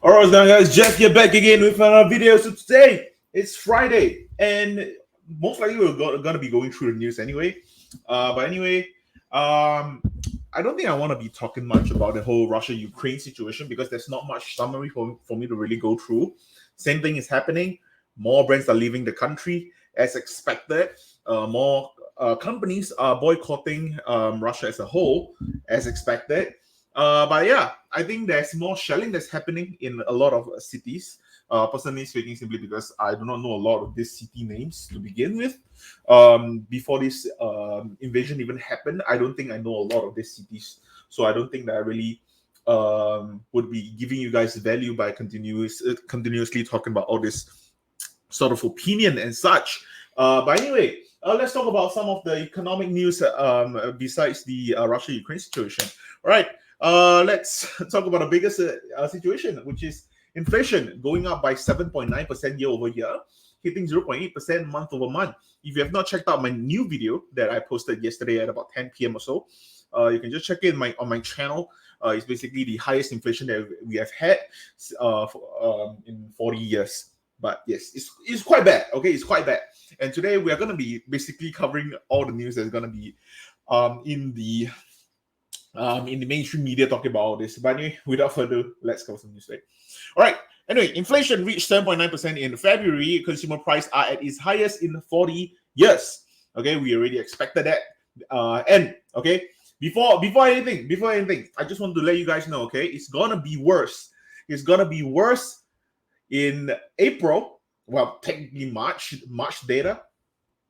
Alright guys, Jeff here back again with another video. So today it's Friday and most likely we're gonna be going through the news anyway. I don't think I want to be talking much about the whole Russia-Ukraine situation because there's not much summary for me to really go through. Same thing is happening. More brands are leaving the country as expected. More companies are boycotting Russia as a whole as expected. But yeah, I think there's more shelling that's happening in a lot of cities. Personally speaking, simply because I do not know a lot of these city names to begin with. Before this invasion even happened, I don't think I know a lot of these cities. So I don't think that I really would be giving you guys value by continuously talking about all this sort of opinion and such. But anyway, let's talk about some of the economic news besides the Russia-Ukraine situation. All right. Let's talk about the biggest situation, which is inflation going up by 7.9% year over year, hitting 0.8% month over month. If you have not checked out my new video that I posted yesterday at about 10 p.m. or so, you can just check it on my channel. It's basically the highest inflation that we have had in 40 years. But yes, it's quite bad. Okay, it's quite bad. And today we are going to be basically covering all the news that's going to be in the mainstream media talking about all this. But anyway, without further ado, let's cover some news today. All right. Anyway, inflation reached 7.9% in February. Consumer price are at its highest in 40 years. Okay, we already expected that. Before anything, I just want to let you guys know. Okay, it's gonna be worse. It's gonna be worse in April. Well, technically March data,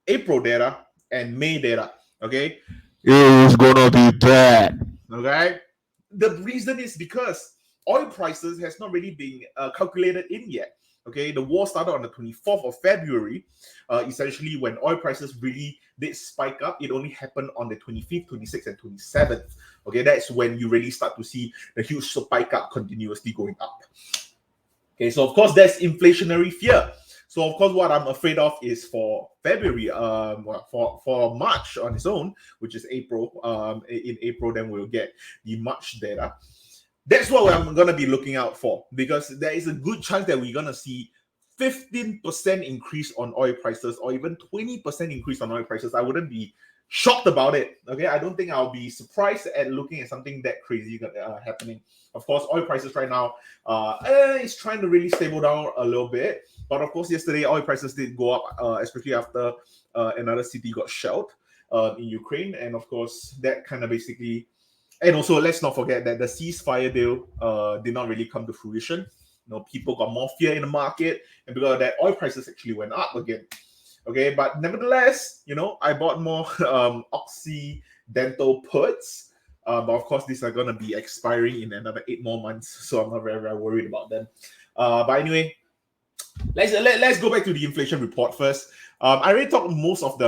April data, and May data. Okay, It's gonna be bad. okay. The reason is because oil prices has not really been calculated in yet. Okay, the war started on the 24th of February. Essentially, when oil prices really did spike up, it only happened on the 25th, 26th, and 27th. Okay, that's when you really start to see the huge spike up continuously going up. Okay, so of course, that's inflationary fear. So of course, what I'm afraid of is for February, for March on its own, which is April. In April, then we'll get the March data. That's what I'm gonna be looking out for because there is a good chance that we're gonna see 15% increase on oil prices or even 20% increase on oil prices. I wouldn't be shocked about it. Okay, I don't think I'll be surprised at looking at something that crazy happening. Of course, oil prices right now is trying to really stable down a little bit. But of course, yesterday oil prices did go up, especially after another city got shelled in Ukraine, and of course that kind of basically. And also, let's not forget that the ceasefire deal did not really come to fruition. You know, people got more fear in the market, and because of that, oil prices actually went up again. Okay, but nevertheless, you know, I bought more Occidental puts. But of course, these are gonna be expiring in another 8 more months, so I'm not very worried about them. But anyway, let's go back to the inflation report first. I already talked most of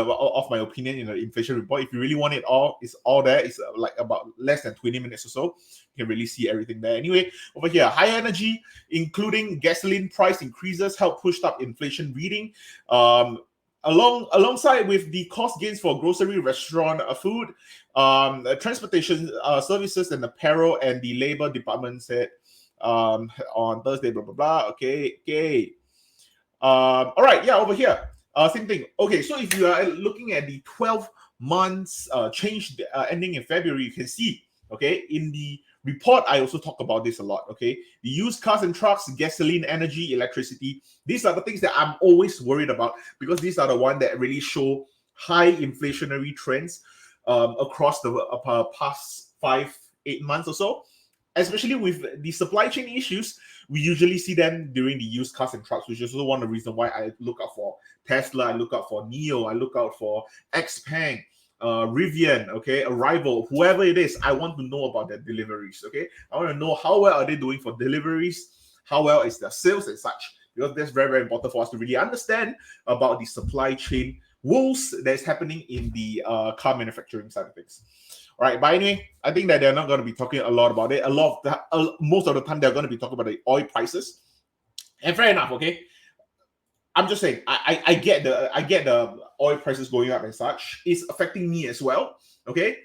my opinion in the inflation report. If you really want it all, it's all there. It's like about less than 20 minutes or so. You can really see everything there. Anyway, over here, high energy, including gasoline price increases, help push up inflation reading. Alongside with the cost gains for grocery, restaurant, food, transportation services, and apparel, and the labor department said on Thursday, blah blah blah. Okay. All right, yeah, over here. Same thing. Okay, so if you are looking at the 12 months change ending in February, you can see, okay, in the report, I also talk about this a lot, okay? The used cars and trucks, gasoline, energy, electricity, these are the things that I'm always worried about because these are the ones that really show high inflationary trends across the past 5-8 months or so. Especially with the supply chain issues, we usually see them during the used cars and trucks, which is also one of the reasons why I look out for Tesla, I look out for NIO, I look out for XPeng, Rivian, okay, Arrival, whoever it is. I want to know about their deliveries, okay? I want to know how well are they doing for deliveries, how well is their sales and such, because that's very, very important for us to really understand about the supply chain woes that's happening in the car manufacturing side of things. All right, but anyway, I think that they're not going to be talking a lot about it. Most of the time, they're going to be talking about the oil prices, and fair enough. Okay, I'm just saying, I get the oil prices going up and such. It's affecting me as well. Okay,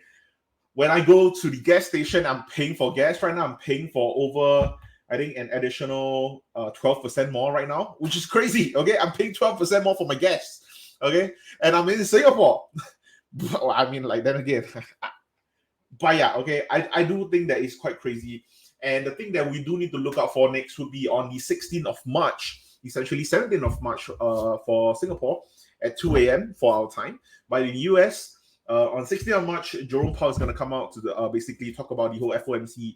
when I go to the gas station, I'm paying for gas right now. I'm paying for over, I think, an additional 12% more right now, which is crazy. Okay, I'm paying 12% more for my gas. Okay, and I'm in Singapore. I mean, like, then again, but yeah, okay, I do think that is quite crazy. And the thing that we do need to look out for next would be on the 16th of March, essentially 17th of March for Singapore at 2 a.m. for our time. But in the US, on 16th of March, Jerome Powell is going to come out to basically talk about the whole FOMC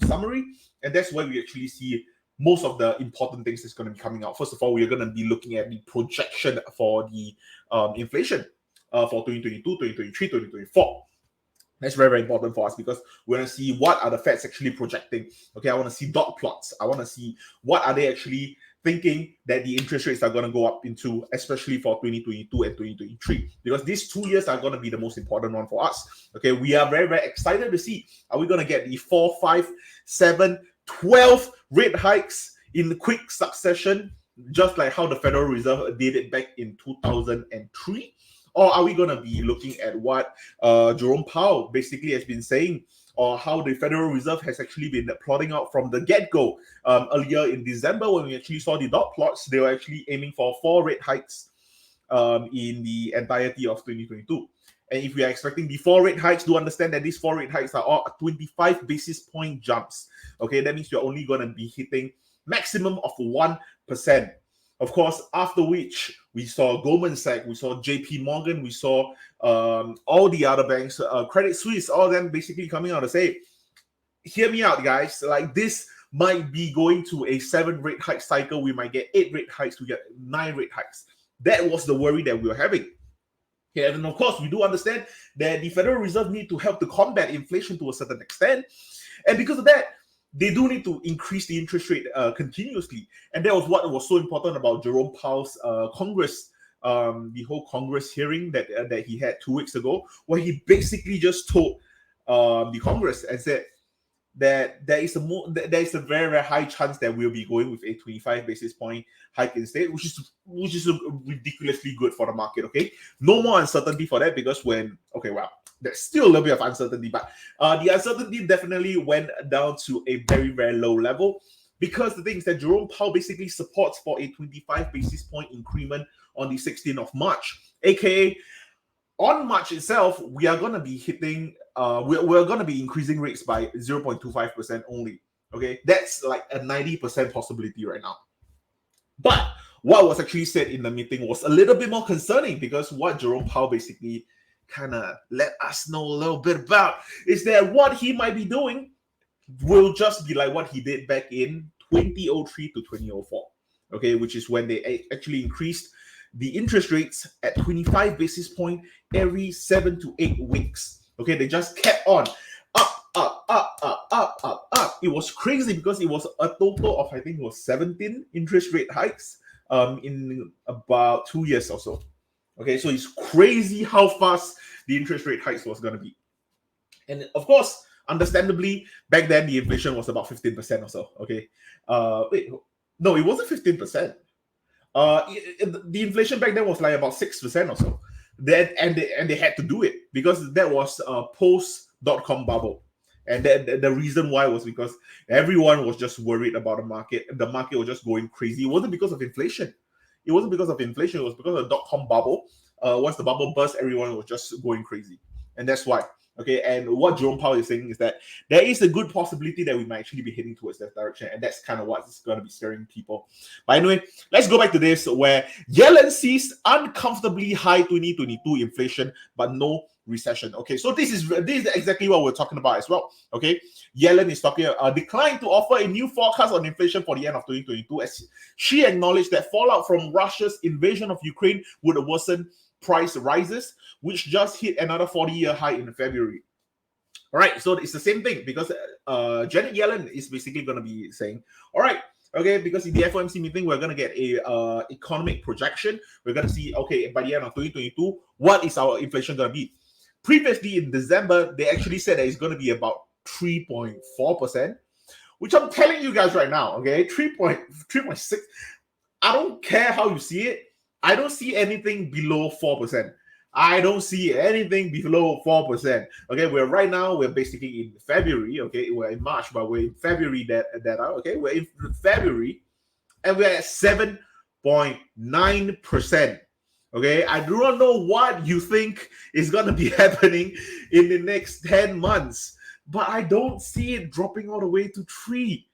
summary. And that's where we actually see most of the important things that's going to be coming out. First of all, we're going to be looking at the projection for the inflation for 2022, 2023, 2024. That's very, very important for us because we want to see what are the Feds actually projecting. Okay, I want to see dot plots. I want to see what are they actually thinking that the interest rates are going to go up into, especially for 2022 and 2023, because these 2 years are going to be the most important one for us. Okay, we are very, very excited to see, are we going to get the 4, 5, 7, 12 rate hikes in quick succession, just like how the Federal Reserve did it back in 2003? Or are we going to be looking at what Jerome Powell basically has been saying, or how the Federal Reserve has actually been plotting out from the get-go? Earlier in December, when we actually saw the dot plots, they were actually aiming for 4 rate hikes in the entirety of 2022. And if we are expecting the 4 rate hikes, do understand that these 4 rate hikes are all 25 basis point jumps. Okay, that means you're only going to be hitting maximum of 1%. Of course, after which we saw Goldman Sachs, we saw JP Morgan, we saw all the other banks, Credit Suisse, all of them basically coming out to say, hear me out, guys. Like, this might be going to a 7 rate hike cycle. We might get 8 rate hikes. We get 9 rate hikes. That was the worry that we were having. Yeah, and of course, we do understand that the Federal Reserve need to help to combat inflation to a certain extent. And because of that, they do need to increase the interest rate continuously. And that was what was so important about Jerome Powell's Congress, the whole Congress hearing that he had 2 weeks ago, where he basically just told the Congress and said that there is a very, very high chance that we'll be going with a 25 basis point hike instead, which is ridiculously good for the market. Okay, no more uncertainty for that, because there's still a little bit of uncertainty, but the uncertainty definitely went down to a very, very low level, because the thing is that Jerome Powell basically supports for a 25 basis point increment on the 16th of March, aka on March itself, we are going to be hitting, we're going to be increasing rates by 0.25% only. Okay, that's like a 90% possibility right now. But what was actually said in the meeting was a little bit more concerning, because what Jerome Powell basically kind of let us know a little bit about is that what he might be doing will just be like what he did back in 2003 to 2004. Okay, which is when they actually increased the interest rates at 25 basis point every 7 to 8 weeks. Okay, they just kept on up. It was crazy, because it was a total of, I think it was 17 interest rate hikes in about 2 years or so. Okay, so it's crazy how fast the interest rate hikes was going to be. And of course, understandably, back then the inflation was about 15% or so. Okay, no, it wasn't 15%. The inflation back then was like about 6% or so. And they had to do it because that was a post-dot-com bubble. And the reason why was because everyone was just worried about the market. The market was just going crazy. It wasn't because of inflation. It wasn't because of inflation. It was because of the dot-com bubble. Once the bubble burst, everyone was just going crazy. And that's why. Okay, and what Jerome Powell is saying is that there is a good possibility that we might actually be heading towards that direction, and that's kind of what's going to be scaring people. But anyway, let's go back to this, where Yellen sees uncomfortably high 2022 inflation, but no recession. Okay, so this is exactly what we're talking about as well. Okay, Yellen is talking declined to offer a new forecast on inflation for the end of 2022, as she acknowledged that fallout from Russia's invasion of Ukraine would worsen price rises, which just hit another 40-year high in February. All right, so it's the same thing, because Janet Yellen is basically going to be saying, all right, okay, because in the FOMC meeting, we're going to get a economic projection. We're going to see, okay, by the end of 2022, what is our inflation going to be? Previously, in December, they actually said that it's going to be about 3.4%, which I'm telling you guys right now, okay, 3.6. I don't care how you see it. I don't see anything below 4%. I don't see anything below 4%. Okay, we're basically in February. Okay, we're in March, but we're in February data. Okay, we're in February, and we're at 7.9%. Okay, I do not know what you think is gonna be happening in the next 10 months, but I don't see it dropping all the way to 3.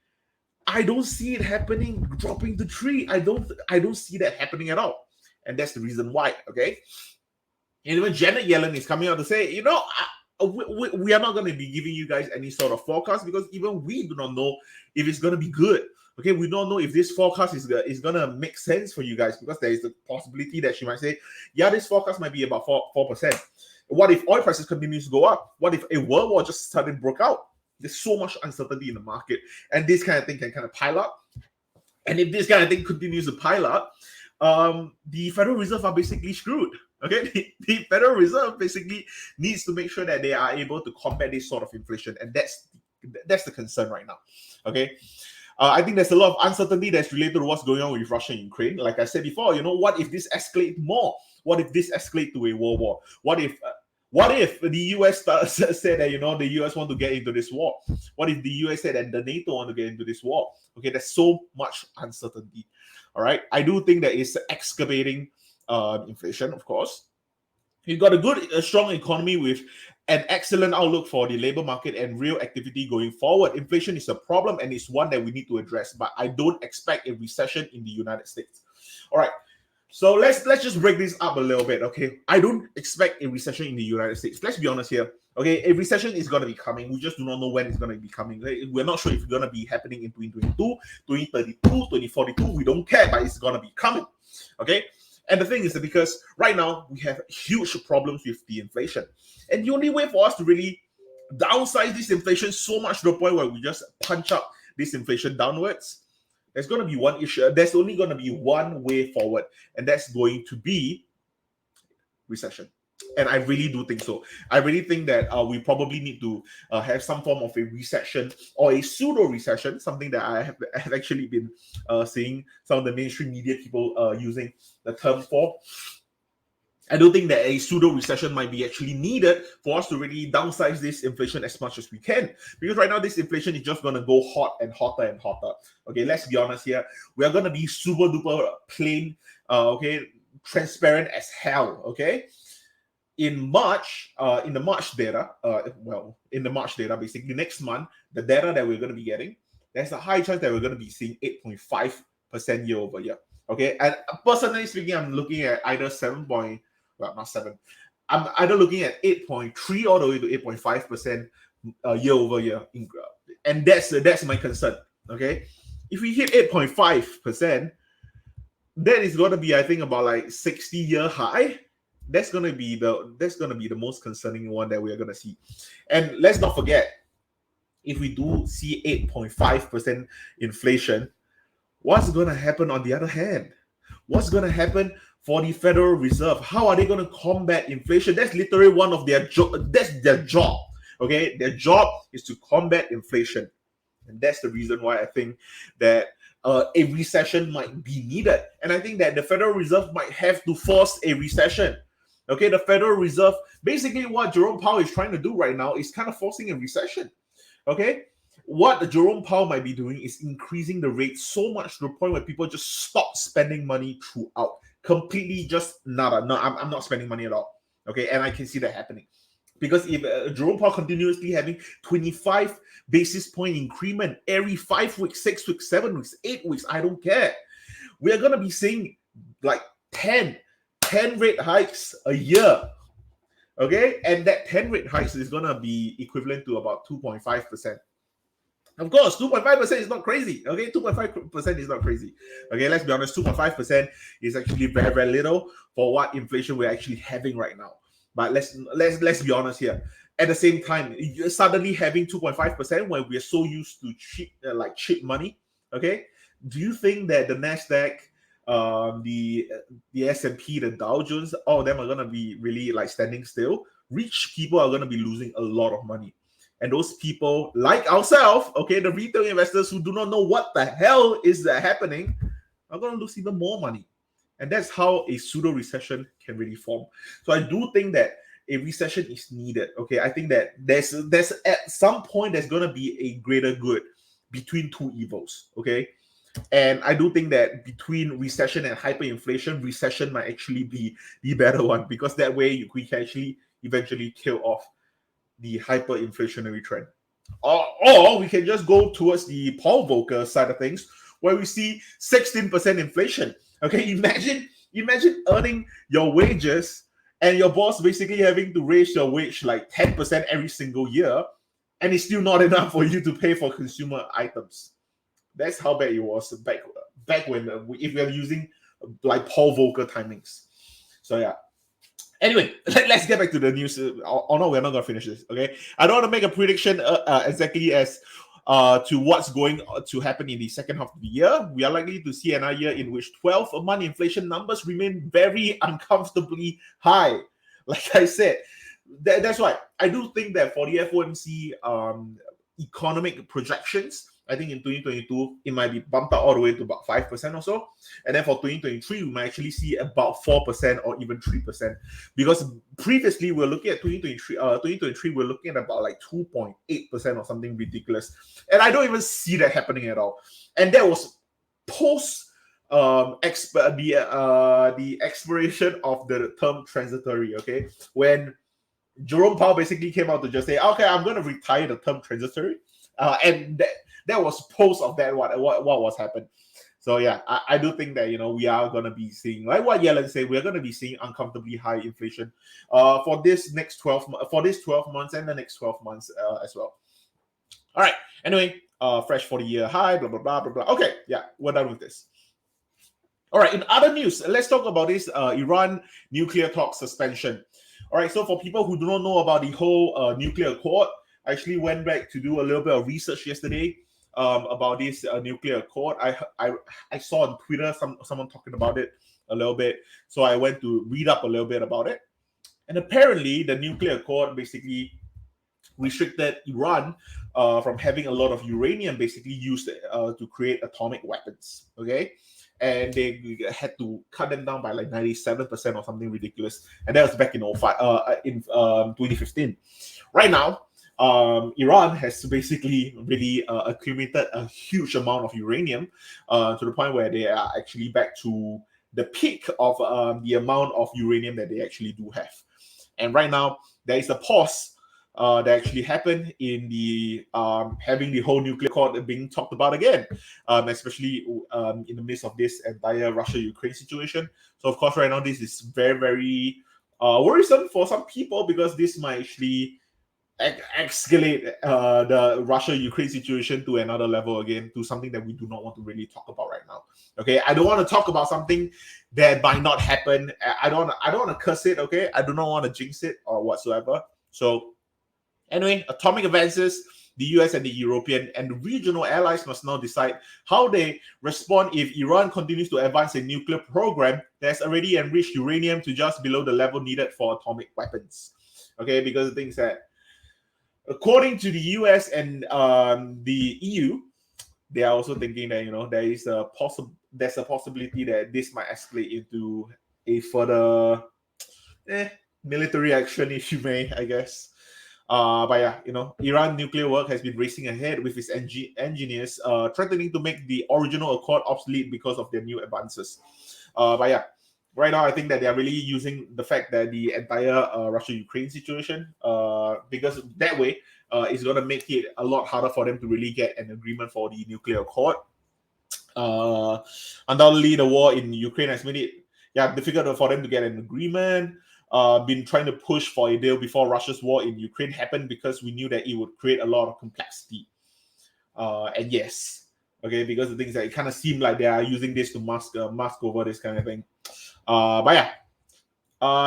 I don't see it happening, dropping to 3. I don't see that happening at all. And that's the reason why. Okay. And even Janet Yellen is coming out to say, we are not going to be giving you guys any sort of forecast because even we do not know if it's going to be good. Okay, we don't know if this forecast is going to make sense for you guys because there is a possibility that she might say, yeah, this forecast might be about 4%. What if oil prices continues to go up? What if a world war just suddenly broke out? There's so much uncertainty in the market, and this kind of thing can kind of pile up. And if this kind of thing continues to pile up, the Federal Reserve are basically screwed. Okay, the Federal Reserve basically needs to make sure that they are able to combat this sort of inflation, and that's the concern right now. Okay, I think there's a lot of uncertainty that's related to what's going on with Russia and Ukraine. Like I said before, what if this escalates more? What if this escalates to a world war? What if the US said that the US want to get into this war? What if the US said that the NATO want to get into this war? Okay, there's so much uncertainty. All right, I do think that it's excavating inflation, of course. You've got a strong economy with an excellent outlook for the labor market and real activity going forward. Inflation is a problem and it's one that we need to address, but I don't expect a recession in the United States. All right, so let's just break this up a little bit, okay? I don't expect a recession in the United States. Let's be honest here, okay? A recession is going to be coming. We just do not know when it's going to be coming. We're not sure if it's going to be happening in 2022, 2032, 2042. We don't care, but it's going to be coming, okay? And the thing is that because right now we have huge problems with the inflation. And the only way for us to really downsize this inflation so much to the point where we just punch up this inflation downwards, there's going to be one issue. There's only going to be one way forward, and that's going to be recession. And I really do think so. I really think that we probably need to have some form of a recession or a pseudo recession, something that I have actually been seeing some of the mainstream media people using the term for. I don't think that a pseudo recession might be actually needed for us to really downsize this inflation as much as we can. Because right now, this inflation is just going to go hot and hotter and hotter. Okay, let's be honest here. We are going to be super duper plain, transparent as hell. Okay. In the March data, basically next month, the data that we're going to be getting, there's a high chance that we're going to be seeing 8.5% year over year. Okay, and personally speaking, I'm looking at either I'm either looking at 8.3 all the way to 8.5% year over year, and that's my concern. Okay, if we hit 8.5%, then it's going to be, I think, about like 60-year high. That's gonna be the most concerning one that we are gonna see. And let's not forget, if we do see 8.5% inflation, what's gonna happen on the other hand? What's gonna happen for the Federal Reserve? How are they gonna combat inflation? That's literally one of their job. That's their job. Okay, their job is to combat inflation, and that's the reason why I think that a recession might be needed. And I think that the Federal Reserve might have to force a recession. Okay, the Federal Reserve, basically what Jerome Powell is trying to do right now is kind of forcing a recession. Okay, what Jerome Powell might be doing is increasing the rate so much to the point where people just stop spending money throughout. Completely just nada. No, I'm not spending money at all. Okay, and I can see that happening. Because if Jerome Powell continuously having 25 basis point increment every 5 weeks, 6 weeks, 7 weeks, 8 weeks, I don't care. We are going to be seeing like 10 rate hikes a year, okay? And that 10 rate hikes is going to be equivalent to about 2.5%. Of course, 2.5% is not crazy, okay? 2.5% is not crazy, okay? Let's be honest, 2.5% is actually very, very little for what inflation we're actually having right now. But let's be honest here. At the same time, you're suddenly having 2.5% when we're so used to cheap money, okay? Do you think that the Nasdaq, the S&P, the Dow Jones, all of them are going to be really like standing still? Rich people are going to be losing a lot of money. And those people like ourselves, okay, the retail investors who do not know what the hell is happening, are going to lose even more money. And that's how a pseudo recession can really form. So I do think that a recession is needed. Okay, I think that there's at some point there's gonna be a greater good between two evils. Okay, and I do think that between recession and hyperinflation, recession might actually be the better one, because that way we can actually eventually kill off the hyperinflationary trend. Or we can just go towards the Paul Volcker side of things, where we see 16% inflation. Okay, imagine earning your wages and your boss basically having to raise your wage like 10% every single year, and it's still not enough for you to pay for consumer items. That's how bad it was back when if we are using like Paul Volcker timings. So yeah. Anyway, let's get back to the news. Oh no, we're not gonna finish this. Okay, I don't want to make a prediction exactly as to what's going to happen in the second half of the year. We are likely to see another year in which 12-month inflation numbers remain very uncomfortably high. Like I said, that's why I do think that for the FOMC economic projections, I think in 2022, it might be bumped up all the way to about 5% or so. And then for 2023, we might actually see about 4% or even 3%. Because previously, we're looking at 2023, we're looking at about like 2.8% or something ridiculous. And I don't even see that happening at all. And that was post the expiration of the term transitory, okay? When Jerome Powell basically came out to just say, okay, I'm going to retire the term transitory. And that was post of that what was happened. So yeah, I do think that we are gonna be seeing, like what Yellen said, we're gonna be seeing uncomfortably high inflation for this 12 months and the next 12 months as well. All right. Anyway, fresh for the year high, blah blah blah blah blah. Okay, yeah, we're done with this. All right. In other news, let's talk about this Iran nuclear talk suspension. All right. So for people who do not know about the whole nuclear accord, I actually went back to do a little bit of research yesterday about this nuclear accord. I saw on Twitter someone talking about it a little bit, so I went to read up a little bit about it. And apparently, the nuclear accord basically restricted Iran from having a lot of uranium basically used to create atomic weapons. Okay. And they had to cut them down by like 97% or something ridiculous. And that was back in 2015. Right now, Iran has basically really accumulated a huge amount of uranium to the point where they are actually back to the peak of the amount of uranium that they actually do have. And right now, there is a pause that actually happened in the having the whole nuclear accord being talked about again, especially in the midst of this entire Russia-Ukraine situation. So, of course, right now, this is very, very worrisome for some people, because this might actually escalate the Russia-Ukraine situation to another level again, to something that we do not want to really talk about right now. Okay, I don't want to talk about something that might not happen. I don't want to curse it. Okay, I do not want to jinx it or whatsoever. So anyway, atomic advances, the US and the European and regional allies must now decide how they respond if Iran continues to advance a nuclear program that's already enriched uranium to just below the level needed for atomic weapons. Okay, because the things that, according to the US and the EU, they are also thinking that there's a possibility that this might escalate into a further military action, if you may, I guess. But yeah, Iran nuclear work has been racing ahead with its engineers threatening to make the original accord obsolete because of their new advances. But yeah, right now I think that they are really using the fact that the entire Russia-Ukraine situation, because that way it's going to make it a lot harder for them to really get an agreement for the nuclear accord. Undoubtedly, the war in Ukraine has made it difficult for them to get an agreement. Been trying to push for a deal before Russia's war in Ukraine happened, because we knew that it would create a lot of complexity. And yes, okay, because the things that it kind of seemed like they are using this to mask over this kind of thing. But yeah,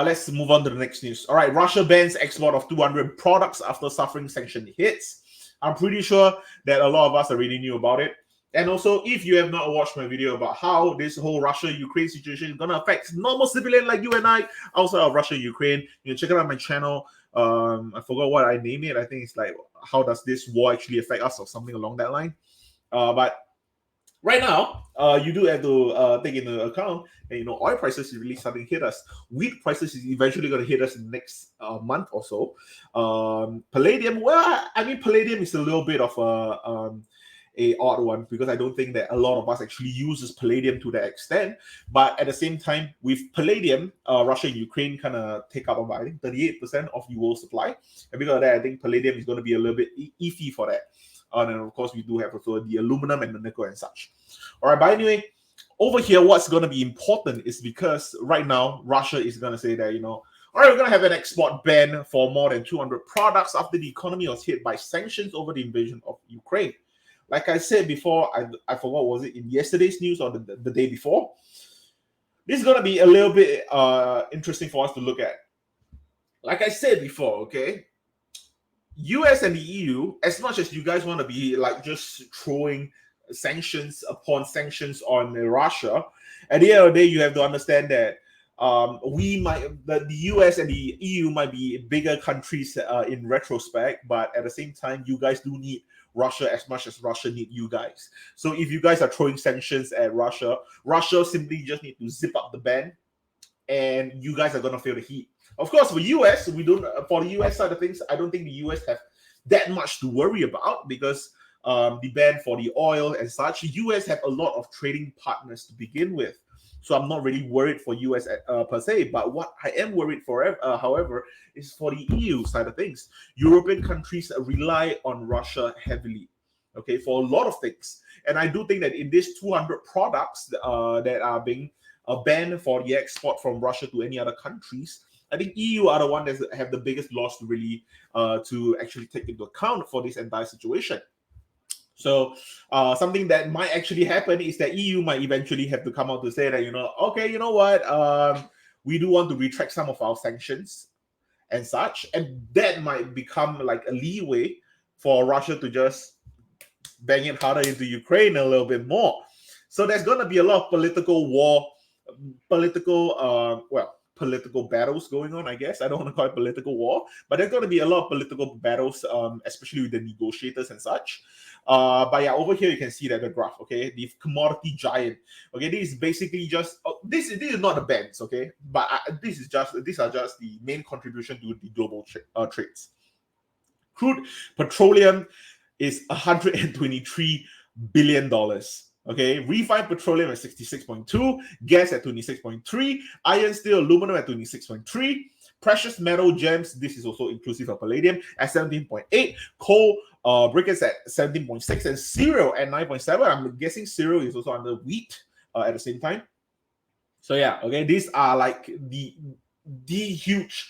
let's move on to the next news. All right, Russia bans export of 200 products after suffering sanction hits. I'm pretty sure that a lot of us already knew about it. And also, if you have not watched my video about how this whole Russia-Ukraine situation is going to affect normal civilian like you and I outside of Russia-Ukraine, check it out my channel. I forgot what I named it. I think it's like, how does this war actually affect us, or something along that line. But right now, you do have to take into account, and oil prices is really starting to hit us. Wheat prices is eventually going to hit us in the next month or so. Palladium, well, I mean, palladium is a little bit of a odd one because I don't think that a lot of us actually uses palladium to that extent. But at the same time, with palladium, Russia and Ukraine kind of take up about, I think, 38% of the world supply, and because of that, I think palladium is going to be a little bit iffy for that. And of course, we do have also the aluminum and the nickel and such. All right, but anyway, over here, what's going to be important is because right now, Russia is going to say that, all right, we're going to have an export ban for more than 200 products after the economy was hit by sanctions over the invasion of Ukraine. Like I said before, I forgot, was it in yesterday's news or the day before? This is going to be a little bit interesting for us to look at. Like I said before, okay, US and the EU, as much as you guys want to be like just throwing sanctions upon sanctions on Russia, at the end of the day, you have to understand that the US and the EU might be bigger countries in retrospect, but at the same time, you guys do need Russia as much as Russia need you guys. So if you guys are throwing sanctions at Russia, Russia simply just need to zip up the ban, and you guys are gonna feel the heat. Of course, for US, we don't. For the US side of things, I don't think the US have that much to worry about because the ban for the oil and such. US have a lot of trading partners to begin with, so I'm not really worried for US per se. But what I am worried for, however, is for the EU side of things. European countries rely on Russia heavily, okay, for a lot of things, and I do think that in these 200 products that are being banned for the export from Russia to any other countries, I think EU are the one that have the biggest loss to really to actually take into account for this entire situation. So something that might actually happen is that EU might eventually have to come out to say that, okay, you know what, we do want to retract some of our sanctions and such, and that might become like a leeway for Russia to just bang it harder into Ukraine a little bit more. So there's going to be a lot of political battles going on, I guess. I don't want to call it political war, but there's going to be a lot of political battles, especially with the negotiators and such. But yeah, over here you can see that the graph, okay, the commodity giant. Okay, this is basically just this is not the bands, okay, but these are just the main contribution to the global trades. Crude petroleum is $123 billion. Okay, refined petroleum at 66.2, gas at 26.3, iron, steel, aluminum at 26.3, precious metal gems, this is also inclusive of palladium, at 17.8, coal briquettes at 17.6, and cereal at 9.7. I'm guessing cereal is also under wheat at the same time. So yeah, okay, these are like the huge.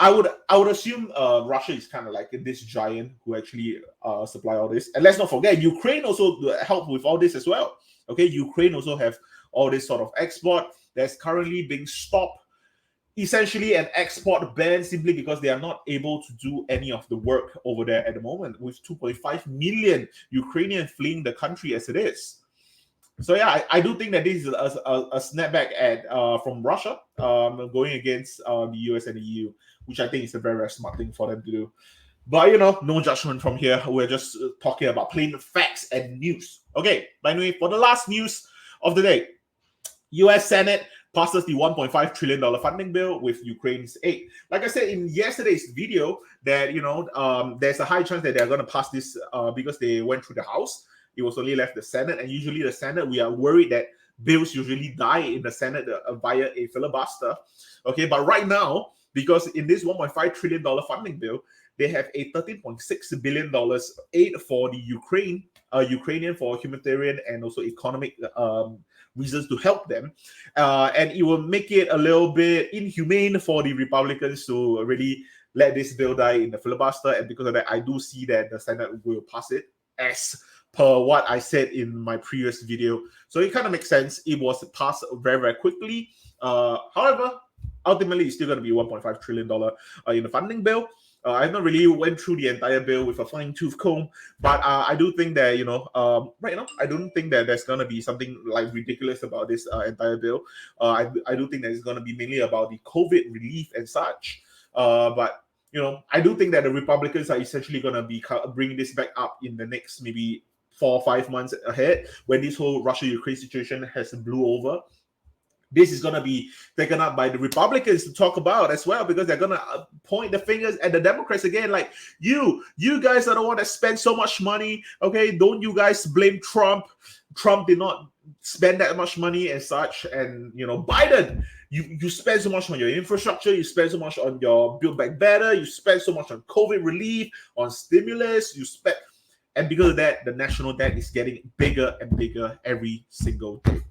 I would assume Russia is kind of like this giant who actually supply all this. And let's not forget, Ukraine also help with all this as well. Okay, Ukraine also have all this sort of export that's currently being stopped. Essentially an export ban simply because they are not able to do any of the work over there at the moment, with 2.5 million Ukrainians fleeing the country as it is. So yeah, I do think that this is a snapback at from Russia going against the US and the EU, which I think is a very, very smart thing for them to do. But no judgment from here. We're just talking about plain facts and news. Okay, by the way, for the last news of the day, US Senate passes the $1.5 trillion funding bill with Ukraine's aid. Like I said in yesterday's video, that there's a high chance that they're going to pass this because they went through the House. It was only left the Senate, and usually the Senate, we are worried that bills usually die in the Senate via a filibuster. Okay, but right now, because in this $1.5 trillion funding bill, they have a $13.6 billion aid for the Ukrainian for humanitarian and also economic reasons to help them. And it will make it a little bit inhumane for the Republicans to really let this bill die in the filibuster. And because of that, I do see that the Senate will pass it as per what I said in my previous video. So it kind of makes sense. It was passed very, very quickly. However, ultimately, it's still going to be $1.5 trillion in the funding bill. I haven't really went through the entire bill with a fine-tooth comb, but I do think that, right now, I don't think that there's going to be something like ridiculous about this entire bill. I do think that it's going to be mainly about the COVID relief and such. But I do think that the Republicans are essentially going to be bringing this back up in the next maybe 4 or 5 months ahead when this whole Russia-Ukraine situation has blew over. This is going to be taken up by the Republicans to talk about as well, because they're going to point the fingers at the Democrats again. Like, you guys are the one that spend so much money. Okay, don't you guys blame Trump? Trump did not spend that much money and such. And, Biden, you spend so much on your infrastructure. You spend so much on your Build Back Better. You spend so much on COVID relief, on stimulus. And because of that, the national debt is getting bigger and bigger every single day.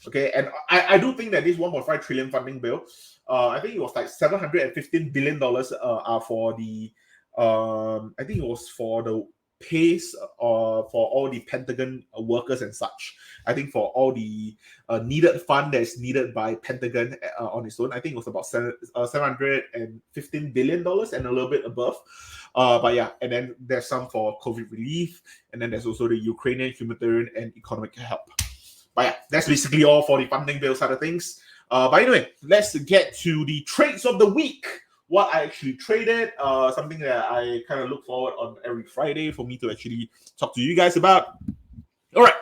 Okay, and I do think that this 1.5 trillion funding bill, I think it was like $715 billion for the, I think it was for the pays for all the Pentagon workers and such. I think for all the needed fund that's needed by Pentagon on its own, I think it was about $715 billion and a little bit above. But yeah, and then there's some for COVID relief, and then there's also the Ukrainian humanitarian and economic help. But yeah, that's basically all for the funding bill side of things. But anyway, let's get to the trades of the week. What I actually traded, something that I kind of look forward on every Friday for me to actually talk to you guys about. All right,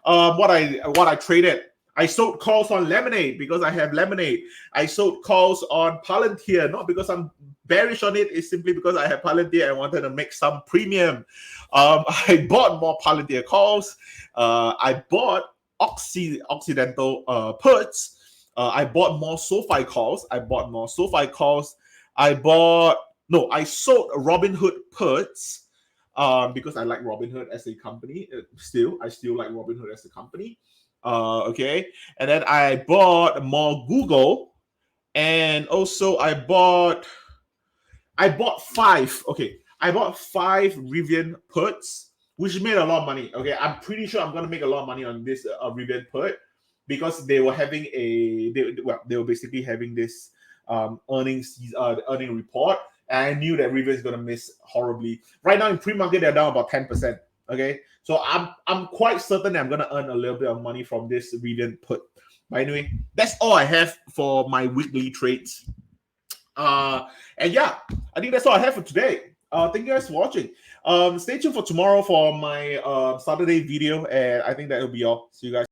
what I traded. I sold calls on Lemonade because I have Lemonade. I sold calls on Palantir, not because I'm bearish on it. It's simply because I have Palantir and wanted to make some premium. I bought more Palantir calls. I bought Occidental puts. I bought more SoFi calls. I sold Robinhood puts because I like Robinhood as a company. I still like Robinhood as a company. Okay, and then I bought more Google, and also I bought 5. Okay, I bought 5 Rivian puts, which made a lot of money. Okay, I'm pretty sure I'm gonna make a lot of money on this Rivian put because they were having they were basically having this earning report, and I knew that Rivian is gonna miss horribly. Right now in pre-market, they're down about 10%. Okay, so I'm quite certain that I'm gonna earn a little bit of money from this Rivian put. But anyway, that's all I have for my weekly trades. And yeah, I think that's all I have for today. Thank you guys for watching. Stay tuned for tomorrow for my Saturday video, and I think that will be all. See you guys.